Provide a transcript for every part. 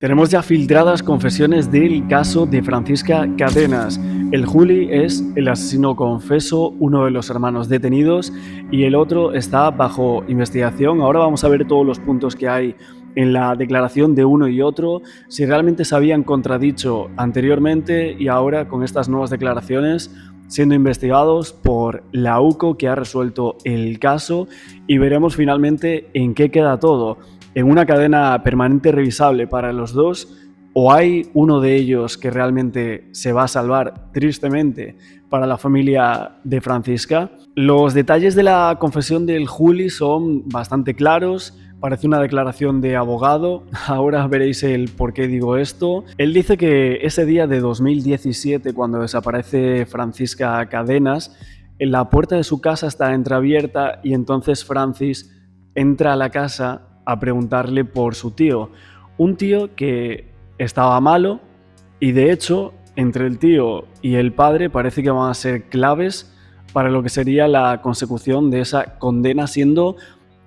Tenemos ya filtradas confesiones del caso de Francisca Cadenas. El Juli es el asesino confeso, uno de los hermanos detenidos y el otro está bajo investigación. Ahora vamos a ver todos los puntos que hay en la declaración de uno y otro, si realmente se habían contradicho anteriormente y ahora con estas nuevas declaraciones siendo investigados por la UCO, que ha resuelto el caso, y veremos finalmente en qué queda todo. En una cadena permanente revisable para los dos, o hay uno de ellos que realmente se va a salvar tristemente para la familia de Francisca. Los detalles de la confesión del Juli son bastante claros. Parece una declaración de abogado. Ahora veréis el por qué digo esto. Él dice que ese día de 2017, cuando desaparece Francisca Cadenas, en la puerta de su casa está entreabierta y entonces Francis entra a la casa a preguntarle por su tío. Un tío que estaba malo y de hecho entre el tío y el padre parece que van a ser claves para lo que sería la consecución de esa condena, siendo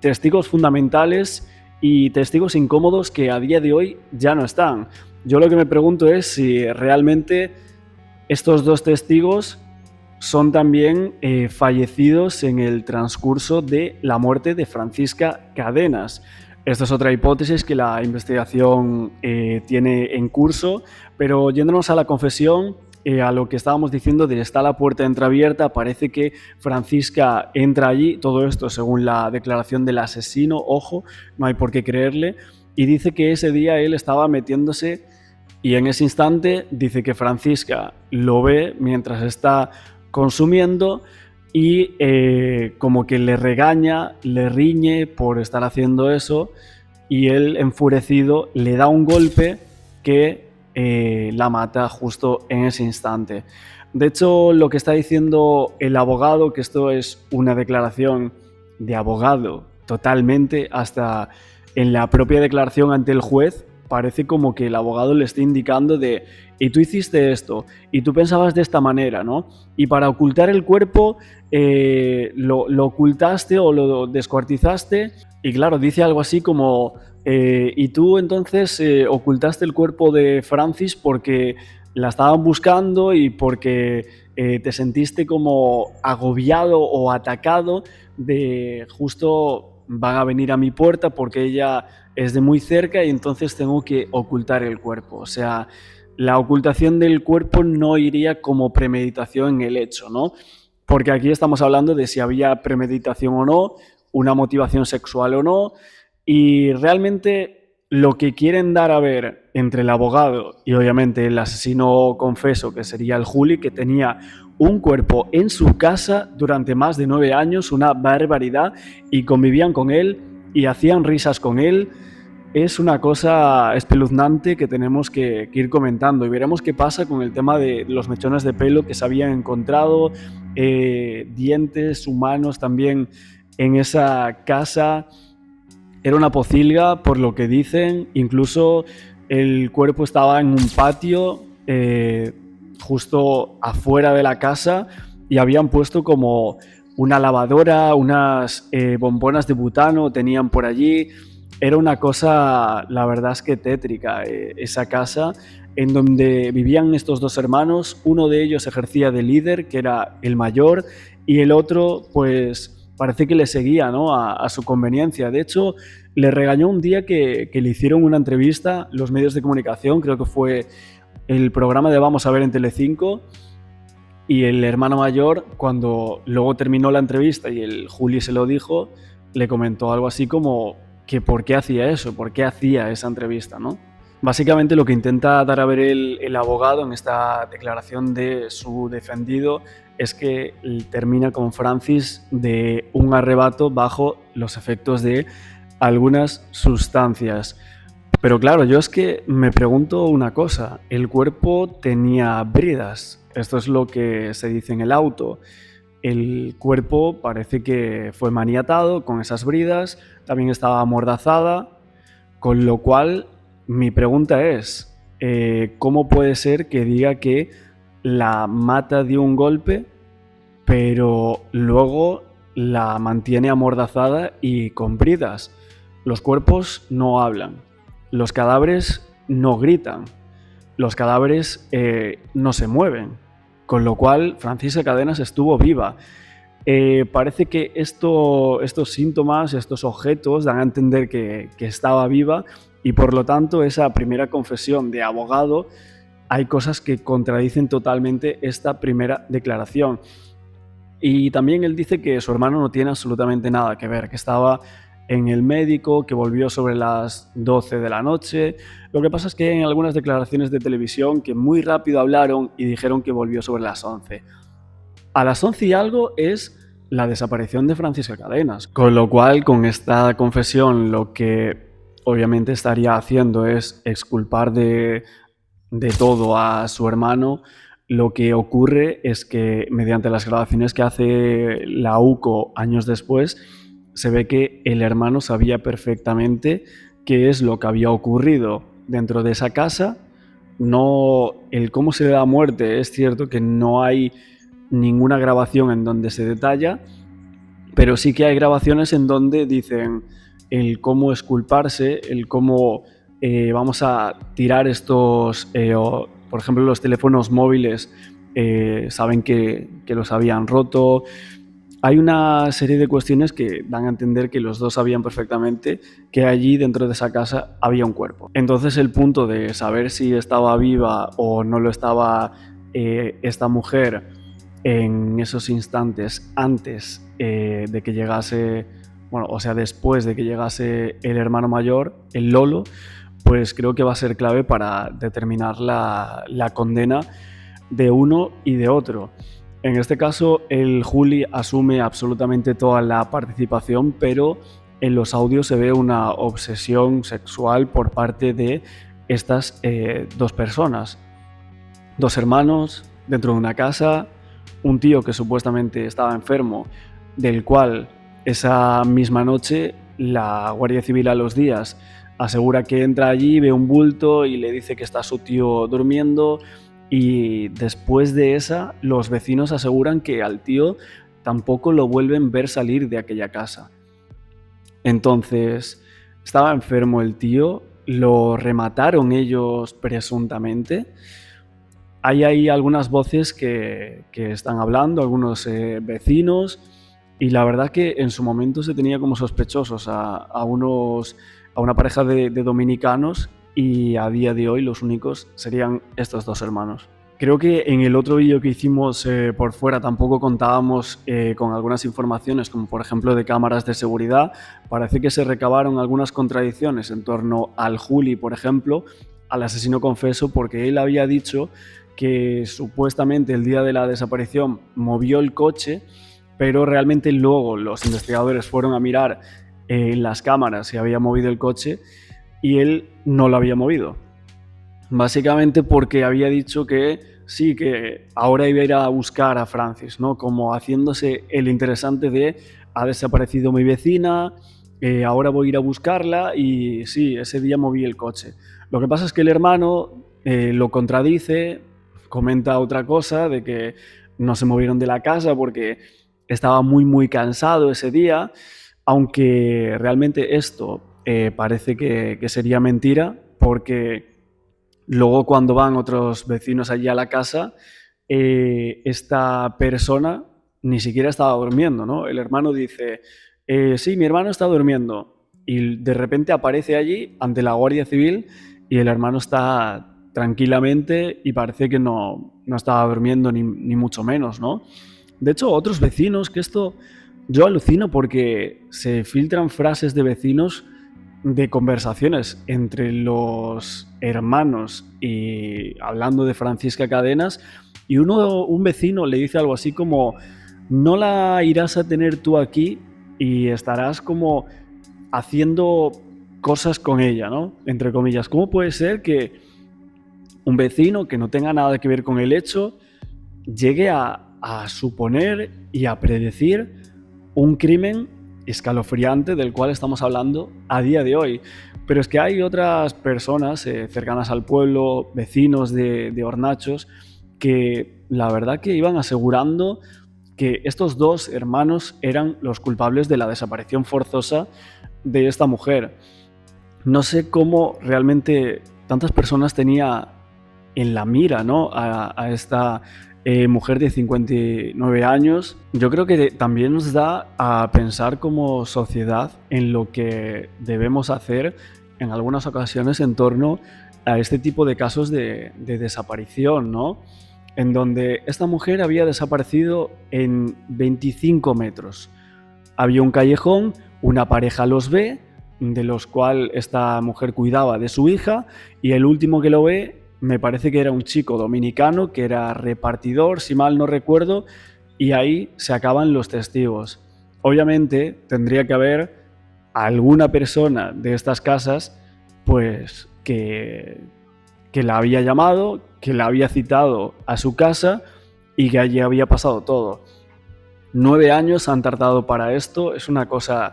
testigos fundamentales y testigos incómodos que a día de hoy ya no están. Yo lo que me pregunto es si realmente estos dos testigos son también fallecidos en el transcurso de la muerte de Francisca Cadenas. Esta es otra hipótesis que la investigación tiene en curso, pero yéndonos a la confesión, a lo que estábamos diciendo de está la puerta entreabierta, parece que Francisca entra allí, todo esto según la declaración del asesino, ojo, no hay por qué creerle, y dice que ese día él estaba metiéndose y en ese instante dice que Francisca lo ve mientras está consumiendo y como que le regaña, le riñe por estar haciendo eso y él enfurecido le da un golpe que la mata justo en ese instante. De hecho, lo que está diciendo el abogado, que esto es una declaración de abogado totalmente, hasta en la propia declaración ante el juez, parece como que el abogado le está indicando de y tú hiciste esto, y tú pensabas de esta manera, ¿no? Y para ocultar el cuerpo lo ocultaste o lo descuartizaste, y claro, dice algo así como y tú entonces ocultaste el cuerpo de Francis porque la estaban buscando y porque te sentiste como agobiado o atacado de justo van a venir a mi puerta porque ella es de muy cerca y entonces tengo que ocultar el cuerpo. O sea, la ocultación del cuerpo no iría como premeditación en el hecho, ¿no? Porque aquí estamos hablando de si había premeditación o no, una motivación sexual o no, y realmente lo que quieren dar a ver entre el abogado y obviamente el asesino confeso, que sería el Juli, que tenía un cuerpo en su casa durante más de 9 años, una barbaridad, y convivían con él y hacían risas con él, es una cosa espeluznante que tenemos que ir comentando y veremos qué pasa con el tema de los mechones de pelo que se habían encontrado, dientes humanos también en esa casa. Era una pocilga, por lo que dicen, incluso el cuerpo estaba en un patio justo afuera de la casa y habían puesto como una lavadora, unas bombonas de butano tenían por allí. Era una cosa, la verdad es que tétrica, esa casa en donde vivían estos dos hermanos. Uno de ellos ejercía de líder, que era el mayor, y el otro pues parece que le seguía, ¿no? a su conveniencia. De hecho, le regañó un día que le hicieron una entrevista los medios de comunicación, creo que fue el programa de Vamos a ver en Telecinco, y el hermano mayor, cuando luego terminó la entrevista y el Juli se lo dijo, le comentó algo así como que por qué hacía eso, por qué hacía esa entrevista, ¿no? Básicamente lo que intenta dar a ver el abogado en esta declaración de su defendido es que termina con Francis de un arrebato bajo los efectos de algunas sustancias. Pero claro, yo es que me pregunto una cosa, el cuerpo tenía bridas, esto es lo que se dice en el auto. El cuerpo parece que fue maniatado con esas bridas, también estaba amordazada, con lo cual mi pregunta es, ¿cómo puede ser que diga que la mata de un golpe, pero luego la mantiene amordazada y con bridas? Los cuerpos no hablan. Los cadáveres no gritan, los cadáveres no se mueven, con lo cual Francisca Cadenas estuvo viva. Parece que estos síntomas, estos objetos dan a entender que estaba viva y por lo tanto esa primera confesión de abogado, hay cosas que contradicen totalmente esta primera declaración. Y también él dice que su hermano no tiene absolutamente nada que ver, que estaba en el médico, que volvió sobre las 12 de la noche. Lo que pasa es que en algunas declaraciones de televisión que muy rápido hablaron y dijeron que volvió sobre las 11. A las 11 y algo es la desaparición de Francisca Cadenas, con lo cual con esta confesión lo que obviamente estaría haciendo es exculpar de todo a su hermano. Lo que ocurre es que mediante las grabaciones que hace la UCO años después, se ve que el hermano sabía perfectamente qué es lo que había ocurrido dentro de esa casa. No el cómo se da muerte, es cierto que no hay ninguna grabación en donde se detalla, pero sí que hay grabaciones en donde dicen el cómo exculparse, el cómo vamos a tirar estos, por ejemplo, los teléfonos móviles, saben que los habían roto. Hay una serie de cuestiones que dan a entender que los dos sabían perfectamente que allí dentro de esa casa había un cuerpo. Entonces el punto de saber si estaba viva o no lo estaba esta mujer en esos instantes antes de que llegase, bueno, o sea, después de que llegase el hermano mayor, el Lolo, pues creo que va a ser clave para determinar la condena de uno y de otro. En este caso, el Juli asume absolutamente toda la participación, pero en los audios se ve una obsesión sexual por parte de estas dos personas. Dos hermanos dentro de una casa, un tío que supuestamente estaba enfermo, del cual esa misma noche la Guardia Civil a los días asegura que entra allí, ve un bulto y le dice que está su tío durmiendo. Y después de esa, los vecinos aseguran que al tío tampoco lo vuelven a ver salir de aquella casa. Entonces, estaba enfermo el tío, lo remataron ellos presuntamente. Hay ahí algunas voces que están hablando, algunos vecinos, y la verdad que en su momento se tenía como sospechosos a una pareja de dominicanos, y a día de hoy los únicos serían estos dos hermanos. Creo que en el otro vídeo que hicimos por fuera tampoco contábamos con algunas informaciones, como por ejemplo de cámaras de seguridad. Parece que se recabaron algunas contradicciones en torno al Juli, por ejemplo, al asesino confeso, porque él había dicho que supuestamente el día de la desaparición movió el coche, pero realmente luego los investigadores fueron a mirar las cámaras si había movido el coche y él no lo había movido. Básicamente porque había dicho que sí, que ahora iba a ir a buscar a Francis, ¿no? Como haciéndose el interesante de ha desaparecido mi vecina, ahora voy a ir a buscarla y sí, ese día moví el coche. Lo que pasa es que el hermano lo contradice, comenta otra cosa de que no se movieron de la casa porque estaba muy cansado ese día, aunque realmente esto parece que sería mentira, porque luego cuando van otros vecinos allí a la casa, esta persona ni siquiera estaba durmiendo, ¿no? El hermano dice, sí, mi hermano está durmiendo, y de repente aparece allí ante la Guardia Civil y el hermano está tranquilamente y parece que no estaba durmiendo ni mucho menos, ¿no? De hecho, otros vecinos, que esto yo alucino porque se filtran frases de vecinos de conversaciones entre los hermanos y hablando de Francisca Cadenas, y un vecino le dice algo así como no la irás a tener tú aquí y estarás como haciendo cosas con ella, ¿no? Entre comillas. ¿Cómo puede ser que un vecino que no tenga nada que ver con el hecho llegue a suponer y a predecir un crimen escalofriante del cual estamos hablando a día de hoy? Pero es que hay otras personas cercanas al pueblo, vecinos de Hornachos, que la verdad que iban asegurando que estos dos hermanos eran los culpables de la desaparición forzosa de esta mujer. No sé cómo realmente tantas personas tenía en la mira, ¿no? a esta mujer de 59 años. Yo creo que también nos da a pensar como sociedad en lo que debemos hacer en algunas ocasiones en torno a este tipo de casos de desaparición, ¿no? En donde esta mujer había desaparecido en 25 metros. Había un callejón, una pareja los ve, de los cuales esta mujer cuidaba de su hija, y el último que lo ve me parece que era un chico dominicano que era repartidor, si mal no recuerdo, y ahí se acaban los testigos. Obviamente tendría que haber alguna persona de estas casas pues que la había llamado, que la había citado a su casa y que allí había pasado todo. 9 años han tardado para esto, es una cosa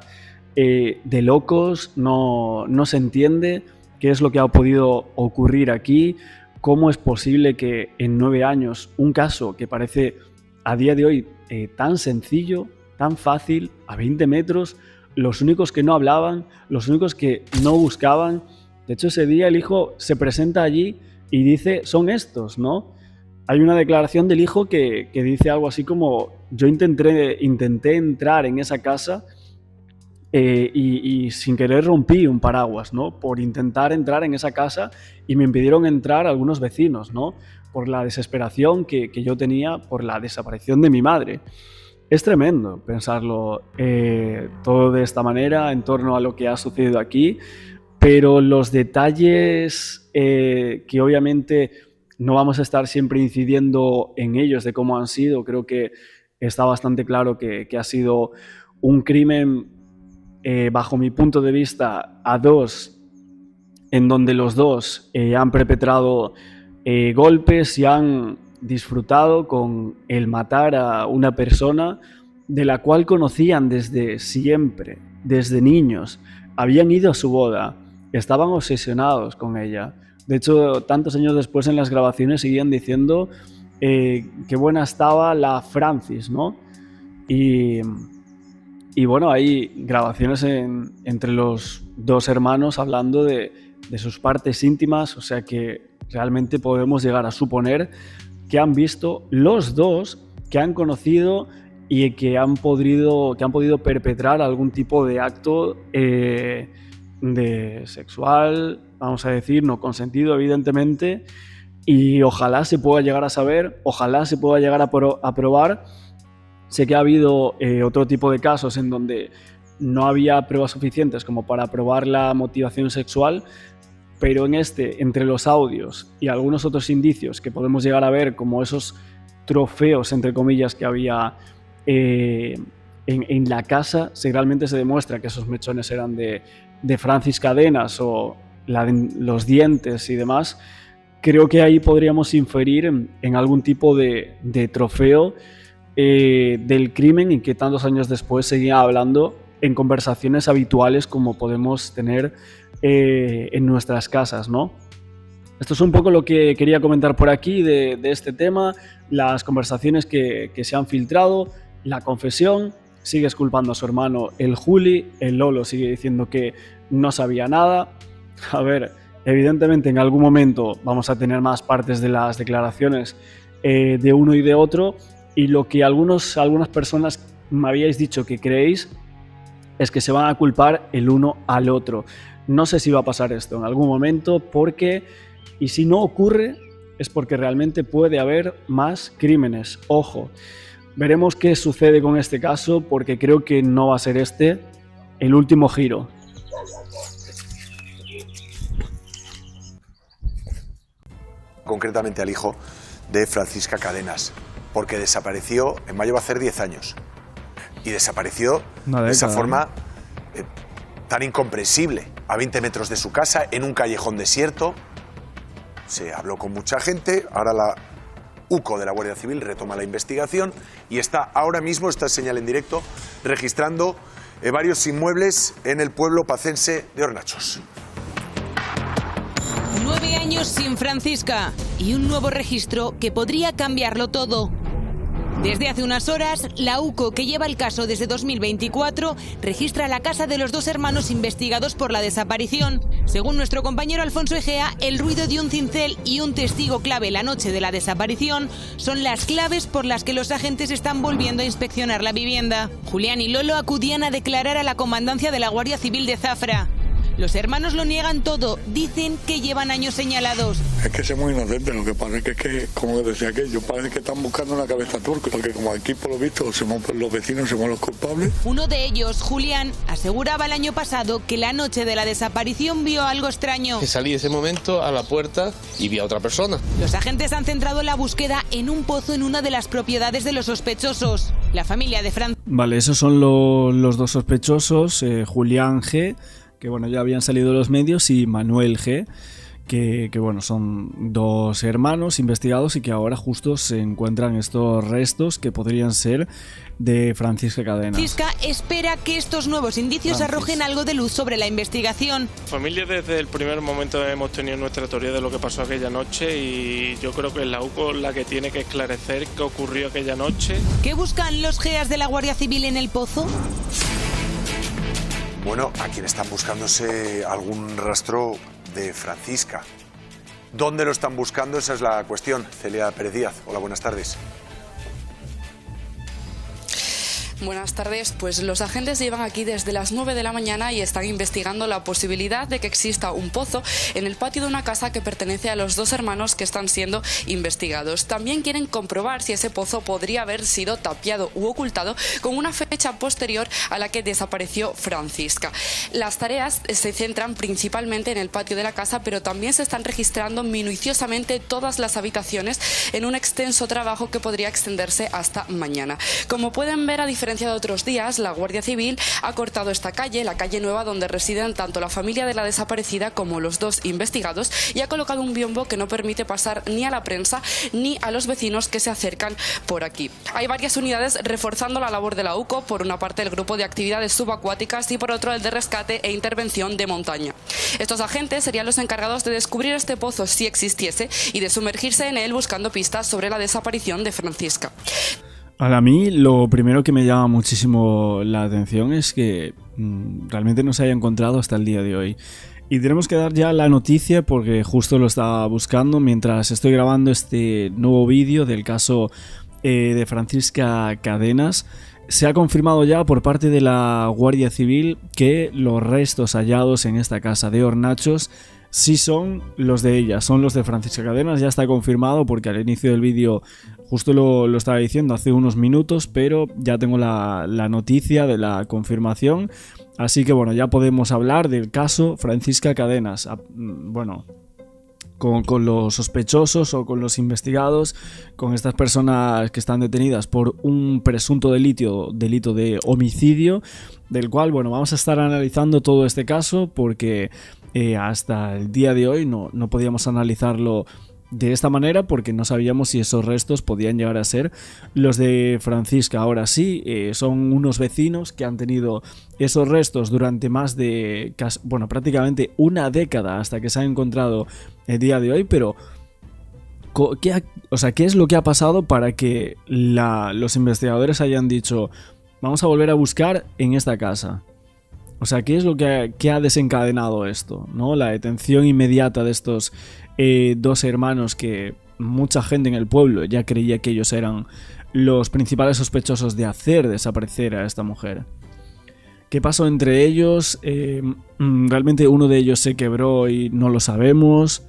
de locos, no se entiende qué es lo que ha podido ocurrir aquí, cómo es posible que en 9 años un caso que parece a día de hoy tan sencillo, tan fácil, a 20 metros, los únicos que no hablaban, los únicos que no buscaban. De hecho, ese día el hijo se presenta allí y dice, son estos, ¿no? Hay una declaración del hijo que dice algo así como, yo intenté entrar en esa casa y sin querer rompí un paraguas, ¿no? Por intentar entrar en esa casa y me impidieron entrar algunos vecinos, ¿no? Por la desesperación que yo tenía por la desaparición de mi madre. Es tremendo pensarlo todo de esta manera en torno a lo que ha sucedido aquí, pero los detalles que obviamente no vamos a estar siempre incidiendo en ellos de cómo han sido, creo que está bastante claro que ha sido un crimen, bajo mi punto de vista, a dos, en donde los dos han perpetrado golpes y han disfrutado con el matar a una persona de la cual conocían desde siempre, desde niños. Habían ido a su boda, estaban obsesionados con ella. De hecho, tantos años después en las grabaciones seguían diciendo qué buena estaba la Francis, ¿no? Y bueno, hay grabaciones entre los dos hermanos hablando de sus partes íntimas, o sea que realmente podemos llegar a suponer que han visto los dos, que han conocido y que han podido perpetrar algún tipo de acto de sexual, vamos a decir, no consentido evidentemente, y ojalá se pueda llegar a saber, ojalá se pueda llegar a probar. Sé que ha habido otro tipo de casos en donde no había pruebas suficientes como para probar la motivación sexual, pero en entre los audios y algunos otros indicios que podemos llegar a ver, como esos trofeos, entre comillas, que había en la casa, si realmente se demuestra que esos mechones eran de Francis Cadenas o los dientes y demás, creo que ahí podríamos inferir en algún tipo de trofeo del crimen, y que tantos años después seguía hablando en conversaciones habituales como podemos tener en nuestras casas, ¿no? Esto es un poco lo que quería comentar por aquí de este tema, las conversaciones que se han filtrado, la confesión. Sigue culpando a su hermano el Juli, el Lolo sigue diciendo que no sabía nada. A ver, evidentemente en algún momento vamos a tener más partes de las declaraciones de uno y de otro, y lo que algunas personas me habíais dicho que creéis es que se van a culpar el uno al otro. No sé si va a pasar esto en algún momento, porque, y si no ocurre, es porque realmente puede haber más crímenes. Ojo, veremos qué sucede con este caso, porque creo que no va a ser el último giro. Concretamente al hijo de Francisca Cadenas, porque desapareció, en mayo va a hacer 10 años, y desapareció de esa forma tan incomprensible, a 20 metros de su casa, en un callejón desierto. Se habló con mucha gente, ahora la UCO de la Guardia Civil retoma la investigación y está ahora mismo, está en señal en directo, registrando varios inmuebles en el pueblo pacense de Hornachos. 9 años sin Francisca y un nuevo registro que podría cambiarlo todo. Desde hace unas horas, la UCO, que lleva el caso desde 2024, registra la casa de los dos hermanos investigados por la desaparición. Según nuestro compañero Alfonso Egea, el ruido de un cincel y un testigo clave la noche de la desaparición son las claves por las que los agentes están volviendo a inspeccionar la vivienda. Julián y Lolo acudían a declarar a la comandancia de la Guardia Civil de Zafra. Los hermanos lo niegan todo, dicen que llevan años señalados. Es que somos inocentes, lo que pasa es que como decía aquello, parece que están buscando una cabeza turca, porque como aquí por lo visto somos los vecinos, somos los culpables. Uno de ellos, Julián, aseguraba el año pasado que la noche de la desaparición vio algo extraño. Que salí ese momento a la puerta y vi a otra persona. Los agentes han centrado la búsqueda en un pozo en una de las propiedades de los sospechosos. La familia de Fran... Vale, esos son los dos sospechosos, Julián G., que bueno, ya habían salido los medios, y Manuel G., que bueno, son dos hermanos investigados y que ahora justo se encuentran estos restos que podrían ser de Francisca Cadenas. Francisca espera que estos nuevos indicios arrojen algo de luz sobre la investigación. Familia, desde el primer momento hemos tenido nuestra teoría de lo que pasó aquella noche y yo creo que es la UCO la que tiene que esclarecer qué ocurrió aquella noche. ¿Qué buscan los GEAs de la Guardia Civil en el pozo? Bueno, a quien están buscándose algún rastro de Francisca. ¿Dónde lo están buscando? Esa es la cuestión. Celia Pérez Díaz, hola, buenas tardes. Buenas tardes, pues los agentes llevan aquí desde las 9 de la mañana y están investigando la posibilidad de que exista un pozo en el patio de una casa que pertenece a los dos hermanos que están siendo investigados. También quieren comprobar si ese pozo podría haber sido tapiado u ocultado con una fecha posterior a la que desapareció Francisca. Las tareas se centran principalmente en el patio de la casa, pero también se están registrando minuciosamente todas las habitaciones en un extenso trabajo que podría extenderse hasta mañana. Como pueden ver, a diferencia de otros días, la Guardia Civil ha cortado esta calle, la calle Nueva, donde residen tanto la familia de la desaparecida como los dos investigados, y ha colocado un biombo que no permite pasar ni a la prensa ni a los vecinos que se acercan por aquí. Hay varias unidades reforzando la labor de la UCO, por una parte el grupo de actividades subacuáticas y por otro el de rescate e intervención de montaña. Estos agentes serían los encargados de descubrir este pozo si existiese y de sumergirse en él buscando pistas sobre la desaparición de Francisca. A mí lo primero que me llama muchísimo la atención es que realmente no se haya encontrado hasta el día de hoy. Y tenemos que dar ya la noticia porque justo lo estaba buscando mientras estoy grabando este nuevo vídeo del caso de Francisca Cadenas. Se ha confirmado ya por parte de la Guardia Civil que los restos hallados en esta casa de Hornachos sí son los de ella, son los de Francisca Cadenas. Ya está confirmado porque al inicio del vídeo justo lo estaba diciendo hace unos minutos, pero ya tengo la noticia de la confirmación. Así que bueno, ya podemos hablar del caso Francisca Cadenas. Bueno, con los sospechosos o con los investigados, con estas personas que están detenidas por un presunto delito de homicidio, del cual, bueno, vamos a estar analizando todo este caso porque hasta el día de hoy no podíamos analizarlo de esta manera porque no sabíamos si esos restos podían llegar a ser los de Francisca. Ahora sí, son unos vecinos que han tenido esos restos durante más de, bueno, prácticamente una década hasta que se han encontrado el día de hoy, pero ¿qué es lo que ha pasado para que los investigadores hayan dicho vamos a volver a buscar en esta casa? O sea, ¿qué es lo que ha desencadenado esto, ¿no? La detención inmediata de estos dos hermanos que mucha gente en el pueblo ya creía que ellos eran los principales sospechosos de hacer desaparecer a esta mujer. ¿Qué pasó entre ellos? Realmente uno de ellos se quebró y no lo sabemos,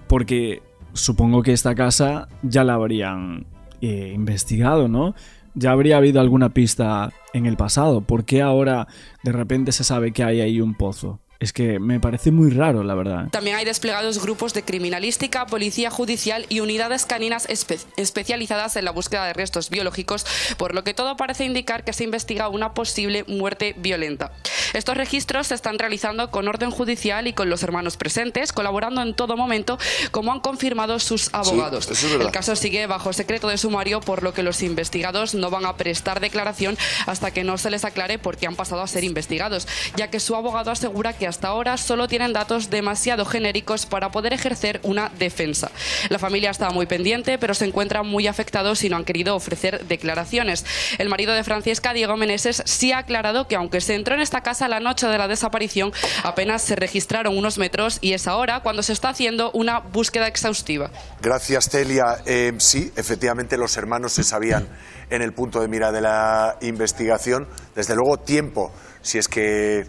porque supongo que esta casa ya la habrían investigado, ¿no? Ya habría habido alguna pista en el pasado. ¿Por qué ahora de repente se sabe que hay ahí un pozo? Es que me parece muy raro, la verdad. También hay desplegados grupos de criminalística, policía judicial y unidades caninas especializadas en la búsqueda de restos biológicos, por lo que todo parece indicar que se investiga una posible muerte violenta. Estos registros se están realizando con orden judicial y con los hermanos presentes, colaborando en todo momento, como han confirmado sus abogados. Sí, el caso sigue bajo secreto de sumario, por lo que los investigados no van a prestar declaración hasta que no se les aclare por qué han pasado a ser investigados, ya que su abogado asegura que hasta ahora solo tienen datos demasiado genéricos para poder ejercer una defensa. La familia estaba muy pendiente, pero se encuentran muy afectados y no han querido ofrecer declaraciones. El marido de Francisca, Diego Meneses, sí ha aclarado que aunque se entró en esta casa la noche de la desaparición, apenas se registraron unos metros y es ahora cuando se está haciendo una búsqueda exhaustiva. Gracias, Celia. Sí, efectivamente los hermanos se sabían en el punto de mira de la investigación. Desde luego tiempo, si es que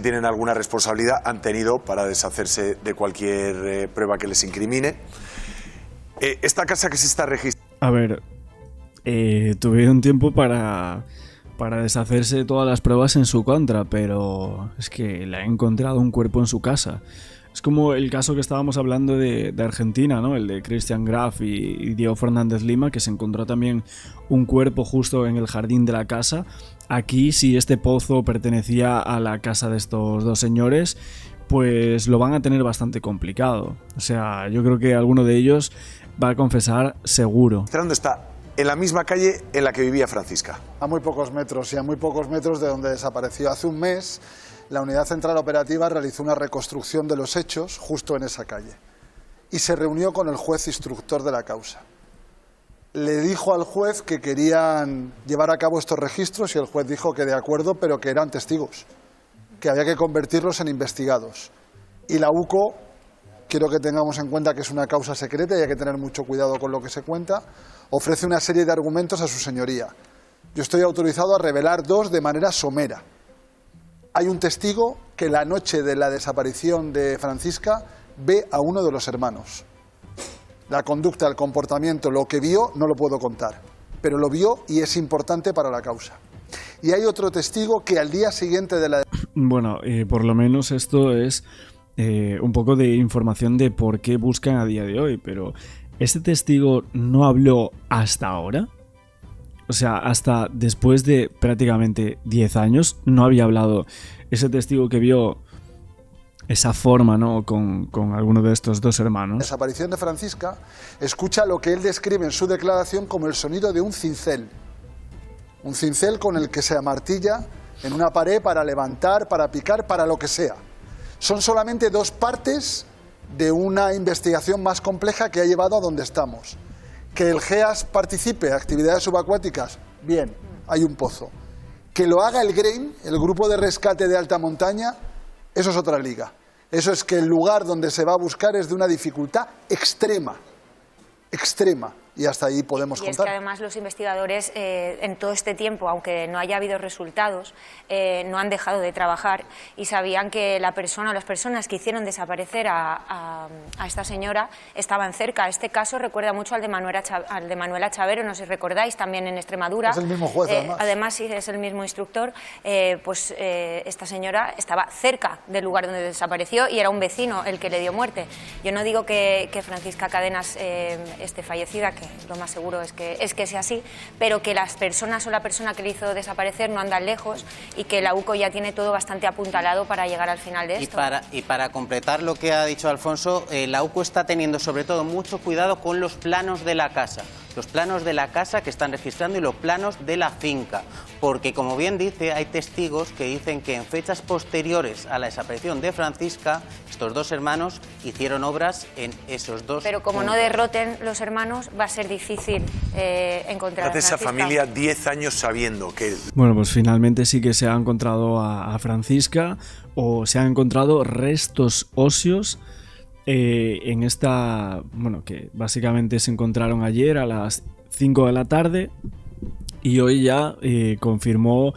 tienen alguna responsabilidad, han tenido para deshacerse de cualquier prueba que les incrimine. Esta casa que se está registrando... A ver, tuvieron tiempo para deshacerse de todas las pruebas en su contra, pero es que le ha encontrado un cuerpo en su casa. Es como el caso que estábamos hablando de Argentina, ¿no? El de Christian Graf y Diego Fernández Lima, que se encontró también un cuerpo justo en el jardín de la casa. Aquí, si este pozo pertenecía a la casa de estos dos señores, pues lo van a tener bastante complicado. O sea, yo creo que alguno de ellos va a confesar seguro. Está en la misma calle en la que vivía Francisca. A muy pocos metros, y a muy pocos metros de donde desapareció. Hace un mes, la Unidad Central Operativa realizó una reconstrucción de los hechos justo en esa calle y se reunió con el juez instructor de la causa. Le dijo al juez que querían llevar a cabo estos registros y el juez dijo que de acuerdo, pero que eran testigos, que había que convertirlos en investigados. Y la UCO, quiero que tengamos en cuenta que es una causa secreta y hay que tener mucho cuidado con lo que se cuenta, ofrece una serie de argumentos a su señoría. Yo estoy autorizado a revelar dos de manera somera. Hay un testigo que la noche de la desaparición de Francisca ve a uno de los hermanos. La conducta, el comportamiento, lo que vio, no lo puedo contar, pero lo vio y es importante para la causa. Y hay otro testigo que al día siguiente de la... Bueno, por lo menos esto es un poco de información de por qué buscan a día de hoy, pero ¿este testigo no habló hasta ahora? O sea, hasta después de prácticamente 10 años no había hablado ese testigo que vio esa forma, ¿no? con alguno de estos dos hermanos. La desaparición de Francisca, escucha lo que él describe en su declaración como el sonido de un cincel. Un cincel con el que se amartilla en una pared para levantar, para picar, para lo que sea. Son solamente dos partes de una investigación más compleja que ha llevado a donde estamos. Que el GEAS participe en actividades subacuáticas, bien, hay un pozo. Que lo haga el GREIN, el Grupo de Rescate de Alta Montaña, eso es otra liga. Eso es que el lugar donde se va a buscar es de una dificultad extrema, extrema. Y hasta ahí podemos contar. Y es que además los investigadores en todo este tiempo, aunque no haya habido resultados, no han dejado de trabajar y sabían que la persona o las personas que hicieron desaparecer a esta señora estaban cerca. Este caso recuerda mucho al de Manuela Chavero, no sé si recordáis, también en Extremadura. Es el mismo juez, además. Además, sí, es el mismo instructor. Esta señora estaba cerca del lugar donde desapareció y era un vecino el que le dio muerte. Yo no digo que Francisca Cadenas esté fallecida, que lo más seguro es que sea así, pero que las personas o la persona que le hizo desaparecer no andan lejos y que la UCO ya tiene todo bastante apuntalado para llegar al final de esto. Y para completar lo que ha dicho Alfonso, la UCO está teniendo sobre todo mucho cuidado con los planos de la casa. Los planos de la casa que están registrando y los planos de la finca, porque como bien dice, hay testigos que dicen que en fechas posteriores a la desaparición de Francisca, estos dos hermanos hicieron obras en esos dos Pero como puntos. no derroten los hermanos, va a ser difícil encontrar a Francisca. Esa familia 10 años sabiendo que... Bueno, pues finalmente sí que se ha encontrado a Francisca, o se han encontrado restos óseos en esta, bueno, que básicamente se encontraron ayer a las 5 de la tarde y hoy ya confirmó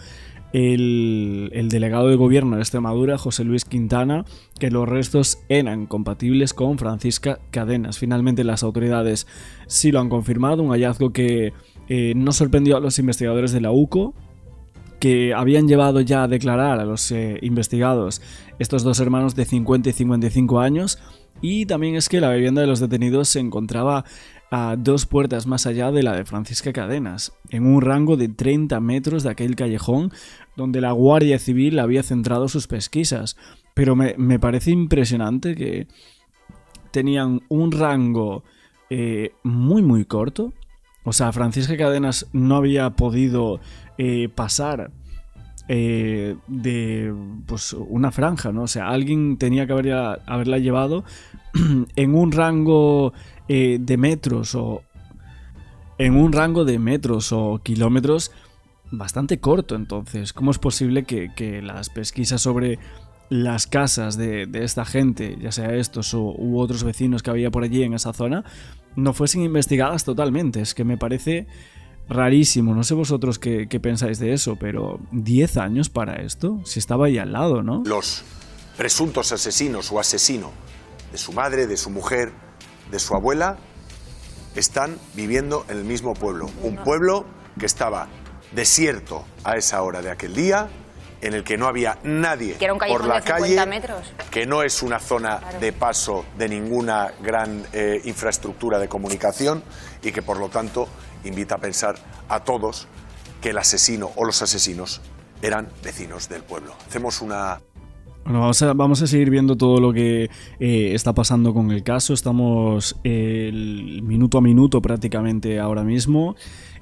el delegado de gobierno de Extremadura, José Luis Quintana, que los restos eran compatibles con Francisca Cadenas. Finalmente las autoridades sí lo han confirmado, un hallazgo que no sorprendió a los investigadores de la UCO, que habían llevado ya a declarar a los investigados estos dos hermanos de 50 y 55 años. Y también es que la vivienda de los detenidos se encontraba a 2 puertas más allá de la de Francisca Cadenas, en un rango de 30 metros de aquel callejón donde la Guardia Civil había centrado sus pesquisas. Pero me parece impresionante que tenían un rango muy corto. O sea, Francisca Cadenas no había podido pasar de pues una franja, ¿no? O sea, alguien tenía que haberla llevado en un rango de metros o kilómetros bastante corto. Entonces, ¿cómo es posible que las pesquisas sobre las casas de esta gente, ya sea estos u otros vecinos que había por allí en esa zona, no fuesen investigadas totalmente? Es que me parece rarísimo. No sé vosotros qué pensáis de eso, pero 10 años para esto, si estaba ahí al lado, ¿no? Los presuntos asesinos o asesino de su madre, de su mujer, de su abuela, están viviendo en el mismo pueblo. Un pueblo que estaba desierto a esa hora de aquel día, en el que no había nadie por la calle, que no es una zona de paso de ninguna gran infraestructura de comunicación y que por lo tanto invita a pensar a todos que el asesino o los asesinos eran vecinos del pueblo. Hacemos una... Bueno, vamos a seguir viendo todo lo que está pasando con el caso. Estamos minuto a minuto prácticamente ahora mismo.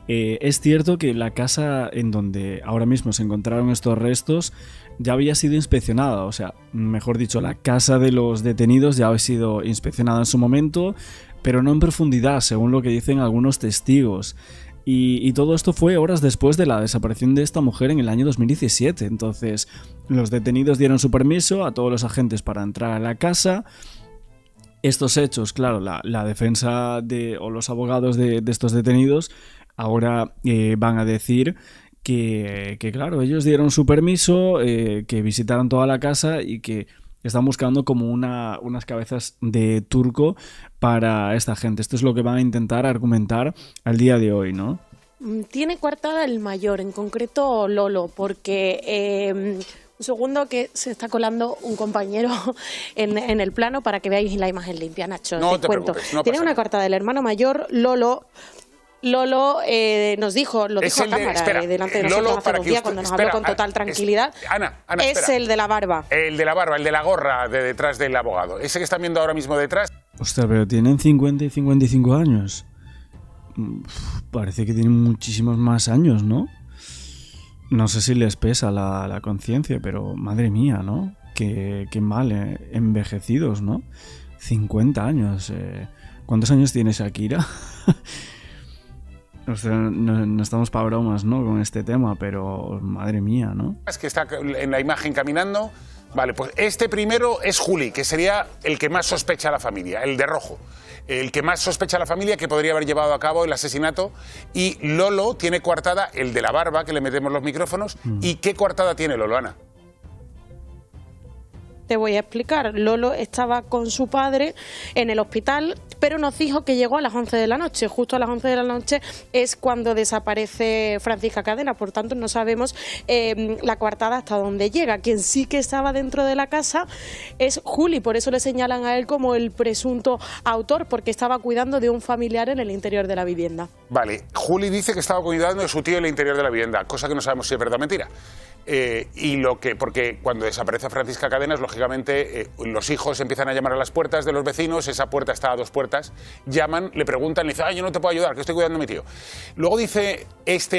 Es cierto que la casa en donde ahora mismo se encontraron estos restos ya había sido inspeccionada, o sea, mejor dicho, la casa de los detenidos ya había sido inspeccionada en su momento, pero no en profundidad, según lo que dicen algunos testigos. Y todo esto fue horas después de la desaparición de esta mujer en el año 2017. Entonces, los detenidos dieron su permiso a todos los agentes para entrar a la casa. Estos hechos, claro, la defensa o los abogados de estos detenidos ahora van a decir que claro, ellos dieron su permiso, que visitaron toda la casa y que están buscando como unas cabezas de turco para esta gente. Esto es lo que van a intentar argumentar al día de hoy, ¿no? Tiene coartada el mayor, en concreto Lolo, porque... un segundo, que se está colando un compañero en el plano para que veáis la imagen limpia, Nacho. No te cuento. Preocupes, no tiene una coartada del hermano mayor, Lolo nos dijo, lo dijo a cámara delante de nosotros hace 2 días cuando nos habló con total tranquilidad. Ana, es espera. el de la barba. El de la barba, el de la gorra de detrás del abogado. Ese que están viendo ahora mismo detrás. Ostras, pero tienen 50 y 55 años. Parece que tienen muchísimos más años, ¿no? No sé si les pesa la conciencia, pero madre mía, ¿no? Qué mal, envejecidos, ¿no? 50 años. ¿Cuántos años tiene Shakira? O sea, no estamos para bromas, ¿no? Con este tema, pero madre mía, ¿no? Es que está en la imagen caminando. Vale, pues este primero es Juli, que sería el que más sospecha a la familia, el de rojo. El que más sospecha a la familia que podría haber llevado a cabo el asesinato. Y Lolo tiene coartada el de la barba, que le metemos los micrófonos. ¿Y qué coartada tiene Lolo, Ana? Te voy a explicar. Lolo estaba con su padre en el hospital, pero nos dijo que llegó a las 11 de la noche. Justo a las 11 de la noche es cuando desaparece Francisca Cadena. Por tanto, no sabemos la coartada hasta dónde llega. Quien sí que estaba dentro de la casa es Juli. Por eso le señalan a él como el presunto autor, porque estaba cuidando de un familiar en el interior de la vivienda. Vale, Juli dice que estaba cuidando de su tío en el interior de la vivienda, cosa que no sabemos si es verdad o mentira. Porque cuando desaparece Francisca Cadenas, lógicamente los hijos empiezan a llamar a las puertas de los vecinos, esa puerta está a 2 puertas, llaman, le preguntan, le dicen, yo no te puedo ayudar, que estoy cuidando a mi tío. Luego dice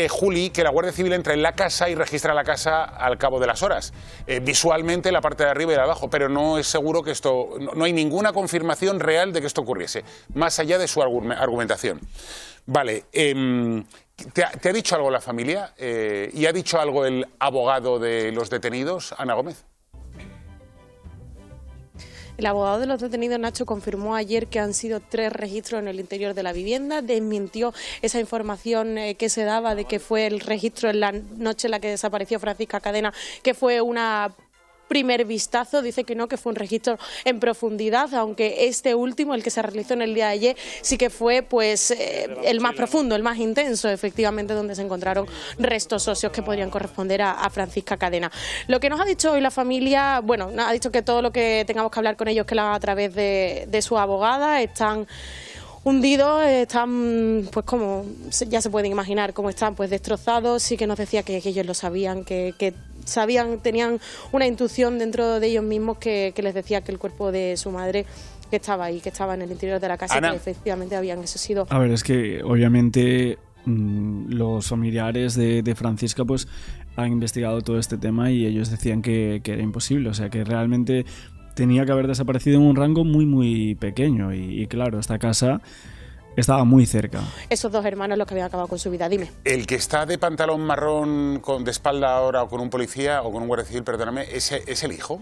Juli que la Guardia Civil entra en la casa y registra la casa al cabo de las horas, visualmente la parte de arriba y de abajo, pero no es seguro que esto, no hay ninguna confirmación real de que esto ocurriese, más allá de su argumentación. Vale, ¿te ha dicho algo la familia? ¿Y ha dicho algo el abogado de los detenidos, Ana Gómez? El abogado de los detenidos, Nacho, confirmó ayer que han sido 3 registros en el interior de la vivienda, desmintió esa información que se daba de que fue el registro en la noche en la que desapareció Francisca Cadena, que fue una primer vistazo, dice que no, que fue un registro en profundidad, aunque este último, el que se realizó en el día de ayer, sí que fue pues el más profundo, el más intenso, efectivamente, donde se encontraron restos óseos que podrían corresponder a Francisca Cadena. Lo que nos ha dicho hoy la familia, bueno, ha dicho que todo lo que tengamos que hablar con ellos que lo hagan a través de su abogada. Están hundidos, están, pues como ya se pueden imaginar cómo están, pues destrozados. Sí que nos decía que ellos lo sabían, que sabían, tenían una intuición dentro de ellos mismos que les decía que el cuerpo de su madre que estaba ahí, que estaba en el interior de la casa, Ana, que efectivamente habían sido... A ver, es que obviamente los familiares de Francisca pues han investigado todo este tema y ellos decían que era imposible, o sea, que realmente tenía que haber desaparecido en un rango muy pequeño y claro, esta casa estaba muy cerca. Esos 2 hermanos los que habían acabado con su vida, dime. El que está de pantalón marrón de espalda ahora o con un policía o con un guardia civil, perdóname, ¿es el hijo?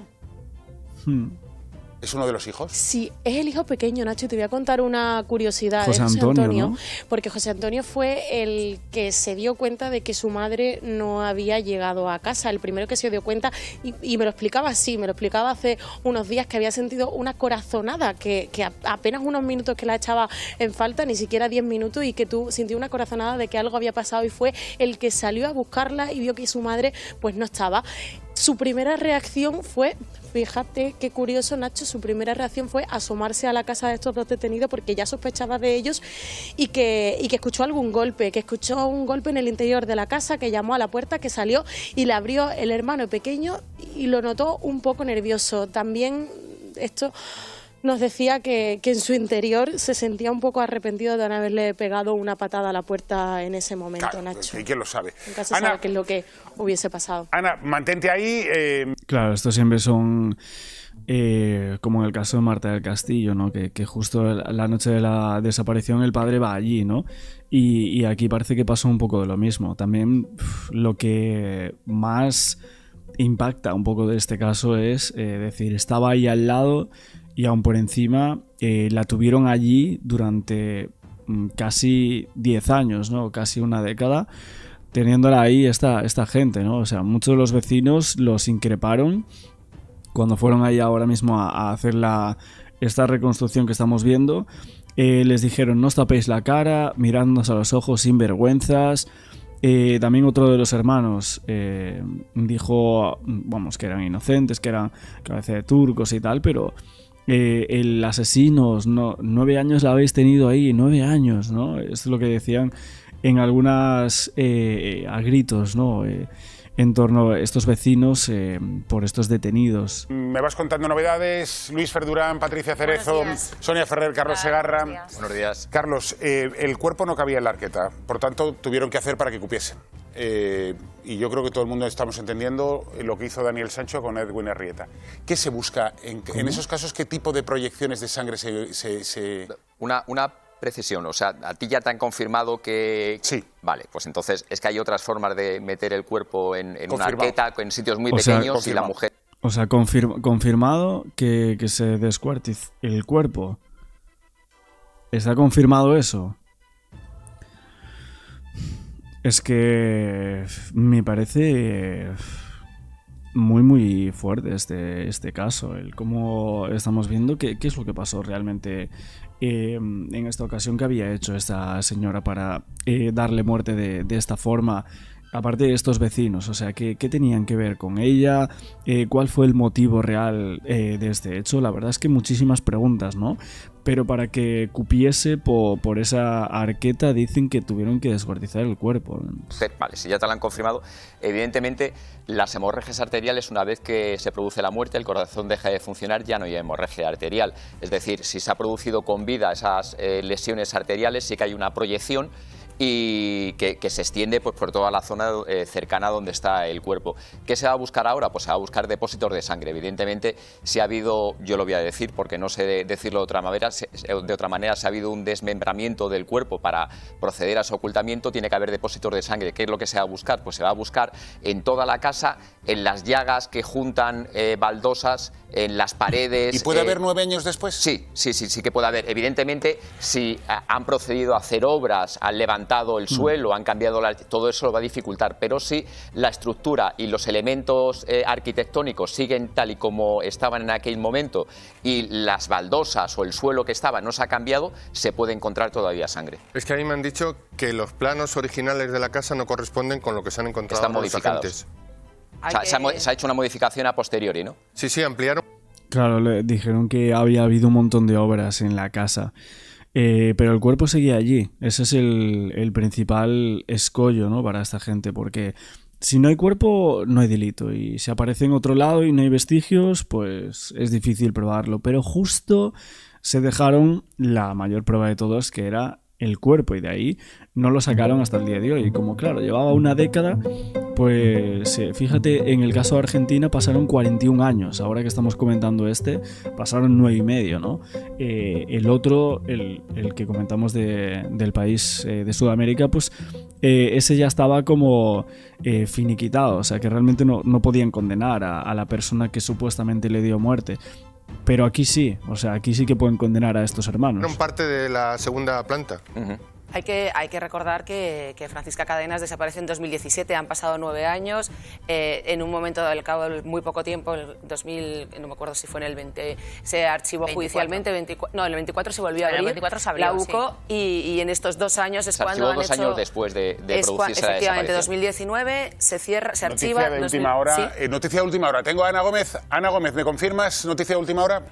¿Es uno de los hijos? Sí, es el hijo pequeño, Nacho. Te voy a contar una curiosidad José Antonio, ¿no? Porque José Antonio fue el que se dio cuenta de que su madre no había llegado a casa, el primero que se dio cuenta, y me lo explicaba así, me lo explicaba hace unos días, que había sentido una corazonada, que apenas unos minutos que la echaba en falta, ni siquiera 10 minutos, y que tú sintió una corazonada de que algo había pasado, y fue el que salió a buscarla y vio que su madre pues no estaba. Su primera reacción fue, fíjate qué curioso, Nacho, su primera reacción fue asomarse a la casa de estos 2 detenidos porque ya sospechaba de ellos y que escuchó algún golpe, que escuchó un golpe en el interior de la casa, que llamó a la puerta, que salió y le abrió el hermano pequeño y lo notó un poco nervioso. También esto nos decía que en su interior se sentía un poco arrepentido de no haberle pegado una patada a la puerta en ese momento, claro, Nacho. ¿Y quién lo sabe? Nunca se sabe qué es lo que hubiese pasado. Ana, mantente ahí. Claro, estos siempre son como en el caso de Marta del Castillo, ¿no? Que justo la noche de la desaparición el padre va allí, ¿no? Y aquí parece que pasó un poco de lo mismo. También lo que más impacta un poco de este caso es decir, estaba ahí al lado y aún por encima la tuvieron allí durante casi 10 años, ¿no? Casi una década, teniéndola ahí esta gente, ¿no? O sea, muchos de los vecinos los increparon cuando fueron ahí ahora mismo a hacer esta reconstrucción que estamos viendo. Les dijeron, no os tapéis la cara, mirándonos a los ojos sin vergüenzas. También otro de los hermanos dijo, vamos, que eran inocentes, que eran cabeza de turcos y tal, pero el asesino, 9 años la habéis tenido ahí, 9 años, ¿no? Esto es lo que decían en algunas a gritos, ¿no? En torno a estos vecinos por estos detenidos. Me vas contando novedades, Luis Ferdurán, Patricia Cerezo, Sonia Ferrer, Carlos Segarra. Buenos días. Carlos, el cuerpo no cabía en la arqueta, por tanto tuvieron que hacer para que cupiesen. Y yo creo que todo el mundo estamos entendiendo lo que hizo Daniel Sancho con Edwin Arrieta. ¿Qué se busca en esos casos? ¿Qué tipo de proyecciones de sangre se... Una precisión, o sea, a ti ya te han confirmado que... Sí. Vale, pues entonces es que hay otras formas de meter el cuerpo en una arqueta, en sitios muy pequeños, y la mujer... O sea, confirmado que se descuartice el cuerpo. ¿Está confirmado eso? Es que me parece muy fuerte este caso, el cómo estamos viendo qué es lo que pasó realmente en esta ocasión, que había hecho esta señora para darle muerte de esta forma, aparte de estos vecinos. O sea, ¿qué tenían que ver con ella? ¿Cuál fue el motivo real de este hecho? La verdad es que muchísimas preguntas, ¿no? Pero para que cupiese por esa arqueta dicen que tuvieron que descuartizar el cuerpo. Vale, si ya te lo han confirmado, evidentemente las hemorragias arteriales, una vez que se produce la muerte, el corazón deja de funcionar, ya no hay hemorragia arterial. Es decir, si se ha producido con vida esas lesiones arteriales, sí que hay una proyección y que se extiende pues por toda la zona cercana donde está el cuerpo. ¿Qué se va a buscar ahora? Pues se va a buscar depósitos de sangre. Evidentemente, si ha habido, yo lo voy a decir porque no sé decirlo de otra manera, si ha habido un desmembramiento del cuerpo para proceder a su ocultamiento, tiene que haber depósitos de sangre. ¿Qué es lo que se va a buscar? Pues se va a buscar en toda la casa, en las llagas que juntan baldosas, en las paredes. ¿Y puede haber 9 años después? Sí que puede haber. Evidentemente, si han procedido a hacer obras, han levantado el suelo, han cambiado todo eso lo va a dificultar, pero si la estructura y los elementos arquitectónicos siguen tal y como estaban en aquel momento y las baldosas o el suelo que estaba no se ha cambiado, se puede encontrar todavía sangre. Es que a mí me han dicho que los planos originales de la casa no corresponden con lo que se han encontrado. Están los modificados. agentes. O sea, se ha hecho una modificación a posteriori, ¿no? Sí, ampliaron. Claro, le dijeron que había habido un montón de obras en la casa. Pero el cuerpo seguía allí. Ese es el principal escollo, ¿no? Para esta gente, porque si no hay cuerpo no hay delito, y si aparece en otro lado y no hay vestigios, pues es difícil probarlo. Pero justo se dejaron la mayor prueba de todos, que era el cuerpo, y de ahí no lo sacaron hasta el día de hoy. Y como claro, llevaba una década, pues fíjate, en el caso de Argentina pasaron 41 años, ahora que estamos comentando pasaron 9 y medio, ¿no? El otro, el que comentamos del país de Sudamérica, pues ese ya estaba como finiquitado, o sea que realmente no podían condenar a la persona que supuestamente le dio muerte. Pero aquí sí, o sea, aquí sí que pueden condenar a estos hermanos. Son parte de la segunda planta. Hay que recordar que Francisca Cadenas desapareció en 2017, han pasado 9 años, en un momento al cabo de muy poco tiempo, en el 2000, no me acuerdo si fue en el 20, se archivó 24. Judicialmente, en el 24 se volvió a abrir, 24 se abrió, la UCO, sí. y en estos 2 años es cuando han hecho... 2 años después de producirse la desaparición. Efectivamente, 2019 se cierra, se archiva... Noticia de última hora. ¿Sí? Noticia de última hora. Tengo a Ana Gómez. Ana Gómez, ¿me confirmas noticia de última hora?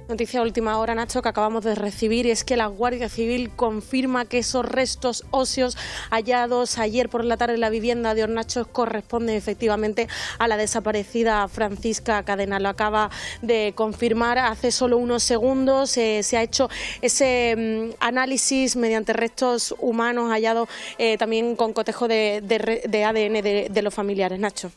Noticia de última hora, Nacho, que acabamos de recibir, es que la Guardia Civil confirma que esos restos óseos hallados ayer por la tarde en la vivienda de Hornachos corresponden efectivamente a la desaparecida Francisca Cadenas. Lo acaba de confirmar hace solo unos segundos. Se ha hecho ese análisis mediante restos humanos hallados también con cotejo de ADN de los familiares. Nacho.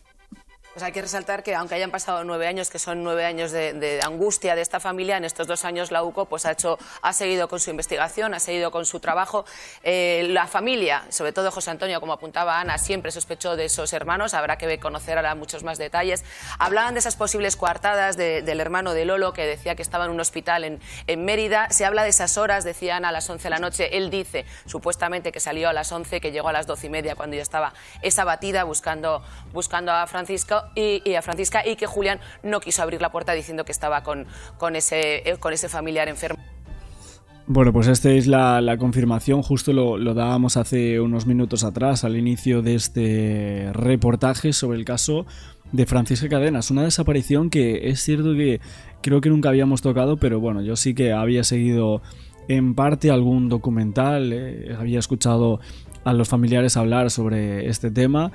Pues hay que resaltar que aunque hayan pasado 9 años, que son 9 años de angustia de esta familia, en estos 2 años la UCO pues ha seguido con su investigación, ha seguido con su trabajo. La familia, sobre todo José Antonio, como apuntaba Ana, siempre sospechó de esos hermanos, habrá que conocer ahora muchos más detalles. Hablaban de esas posibles coartadas del hermano de Lolo, que decía que estaba en un hospital en Mérida. Se habla de esas horas, decía Ana, a las 11 de la noche. Él dice, supuestamente, que salió a las 11, que llegó a las 12:30 cuando ya estaba esa batida buscando a Francisco. Y a Francisca, y que Julián no quiso abrir la puerta diciendo que estaba con ese familiar enfermo. Bueno, pues esta es la confirmación, justo lo dábamos hace unos minutos atrás, al inicio de este reportaje sobre el caso de Francisca Cadenas, una desaparición que es cierto que creo que nunca habíamos tocado, pero bueno, yo sí que había seguido en parte algún documental, había escuchado a los familiares hablar sobre este tema.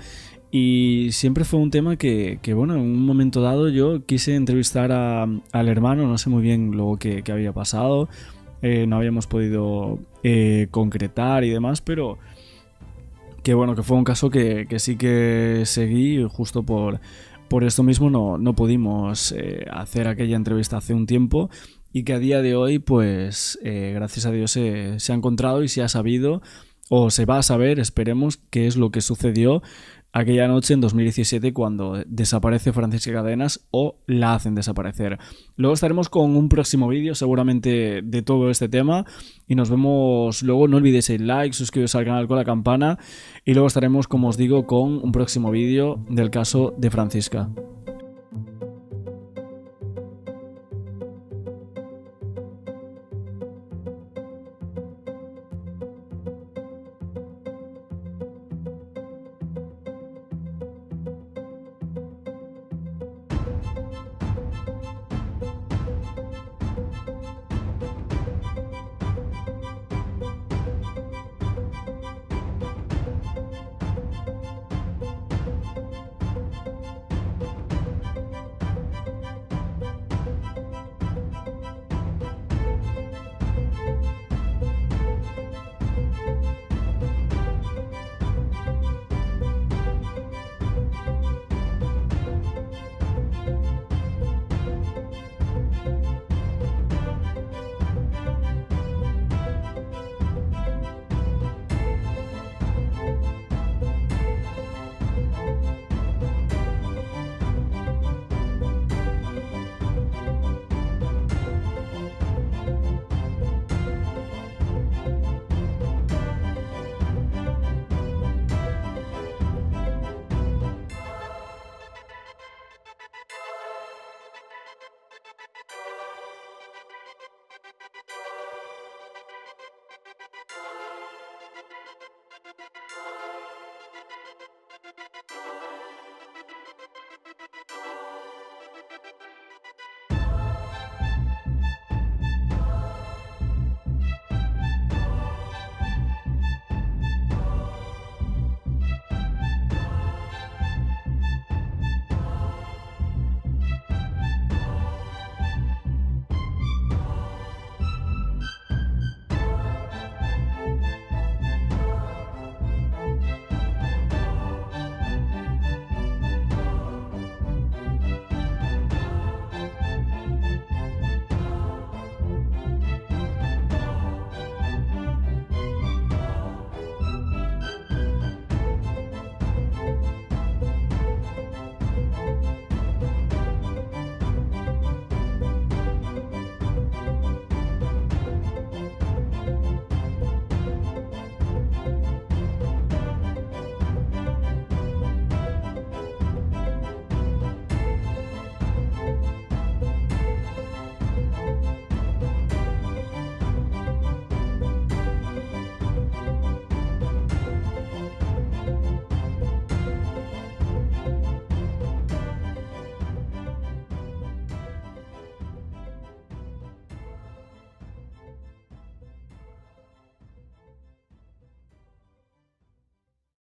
Y siempre fue un tema que bueno, en un momento dado yo quise entrevistar al hermano, no sé muy bien luego qué había pasado, no habíamos podido concretar y demás, pero que bueno, que fue un caso que sí que seguí, justo por esto mismo no pudimos hacer aquella entrevista hace un tiempo, y que a día de hoy, pues gracias a Dios se ha encontrado y se ha sabido, o se va a saber, esperemos, qué es lo que sucedió aquella noche en 2017 cuando desaparece Francisca Cadenas o la hacen desaparecer. Luego estaremos con un próximo vídeo seguramente de todo este tema y nos vemos luego. No olvidéis el like, suscribiros al canal con la campana y luego estaremos, como os digo, con un próximo vídeo del caso de Francisca.